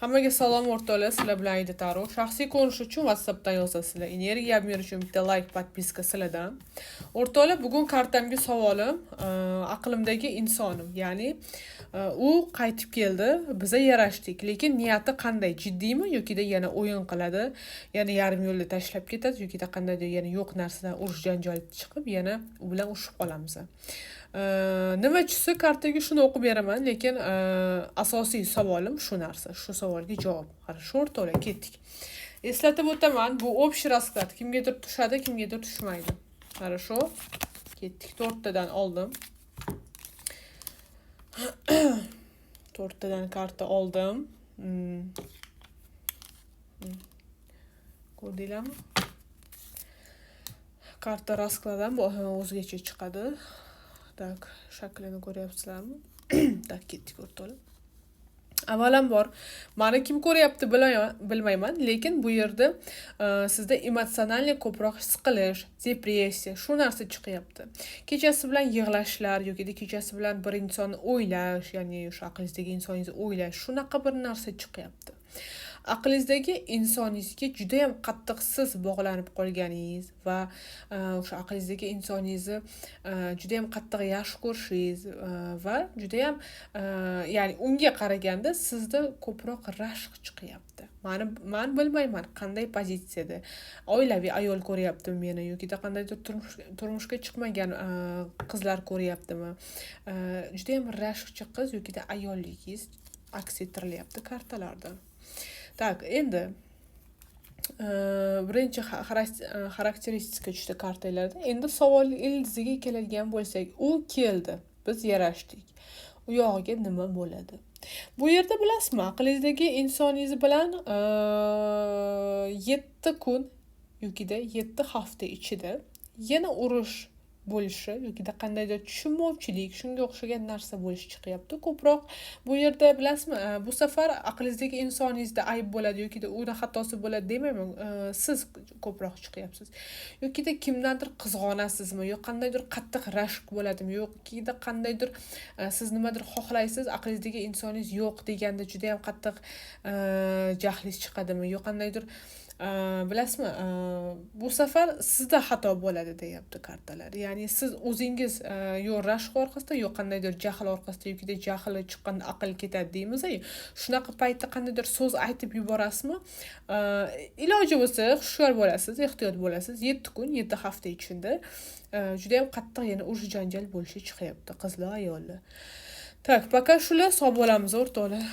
Hammaga salom o'rtoqlar, sizlar bilan Aida Taro. Shaxsiy ko'rish uchun WhatsAppdan yozasizlar. Energiya berish uchun bitta like, podpiska sizlardan. O'rtoqlar, bugun kartamga savolim, aqlimdagi insonim, ya'ni u qaytib keldi, biza yarashdik, lekin niyati qanday? Jiddiymi yoki yana o'yin qiladi, yana yarim yo'lda tashlab ketadi yoki qandaydir yana yo'q narsadan urush janjal chiqib, yana u bilan urushib qolamiz. Nima tushsa kartaga shuni o'qib beraman, lekin asosiy savolim shu narsa, shu savolga javob. Хорошо, o'rtoqlar, ketdik. Eslatib o'taman, bu общий расклад. Kimgadir tushadi, kimgadir tushmaydi. Хорошо, ketdik. 4 tadan oldim. 4 tadan karta oldim. Ko'rdinglarmi? Karta raskladan bu o'zgacha chiqadi. Tak, shaklini ko'ryapsizlarmi? Tak, ketdik o'rtoqlar. Avvalambor, meni kim ko'ryapti bilmayman, lekin bu yerda sizda emotsional ko'proq his qilish, depressiya, shu narsa chiqyapti. Kechasi bilan yig'lashlar yoki kechasi bilan bir insonni o'ylash, ya'ni o'sha aqlingizdagi insoningizni o'ylash, shunaqa bir narsa chiqyapti. Aqlingizdagi insoningizga juda ham qattiq siz bog'lanib qolganingiz va o'sha aqlingizdagi insoningizni juda ham qattiq yaxshi ko'rishingiz va juda ham ya'ni unga qaraganda sizda ko'proq rashq chiqyapti. Men bilmayman qanday pozitsiyada oilaviy ayol ko'ryaptimi meni yoki qandaydir turmushga chiqmagan qizlar ko'ryaptimi. Juda ham rashqchi qiz yoki ayolligingiz aks ettirilyapti kartalarda. Tak, endi birinchi xarakteristika tushdi kartalarda. Endi savol ildiziga keladigan bo'lsak, u keldi, biz yarashdik. U yog'iga nima bo'ladi? Bu yerda bilasizmi, aqlingizdagi insoningiz bilan 7 kun yoki 7 hafta ichida yana urush bo'lishi yoki qandaydir tushunmovchilik, shunga o'xshagan narsa bo'lishi chiqyapti. Ko'proq bu yerda bilasizmi, bu safar aqlingizdagi insoningizda ayb bo'ladi yoki uni xatosi bo'ladi demayman, siz ko'proq chiqyapsiz. Yoki kimdandir qizg'onasizmi, yoki qandaydir qattiq rashk bo'ladimi, yoki qandaydir siz nimadir xohlaysiz, aqlingizdagi insoningiz yo'q deganda juda ham qattiq jahlingiz chiqadimi, yoki qandaydir bilasizmi, bu safar sizda xato bo'ladi deyapti kartalar. Ya'ni siz o'zingiz yo rashq orqasida, yo qandaydir jahl orqasida yoki jahli chiqqanda aql ketadi deymiz-ku. Shunaqa paytda qandaydir so'z aytib yuborasizmi? Iloji bo'lsa hushyor bo'lasiz, ehtiyot bo'lasiz. 7 kun, 7 hafta ichida juda ham qattiq yana urush janjal bo'lishi chiqyapti, qizlar, ayollar. Tak, пока shular, sog' bo'lamiz o'rtoqlar.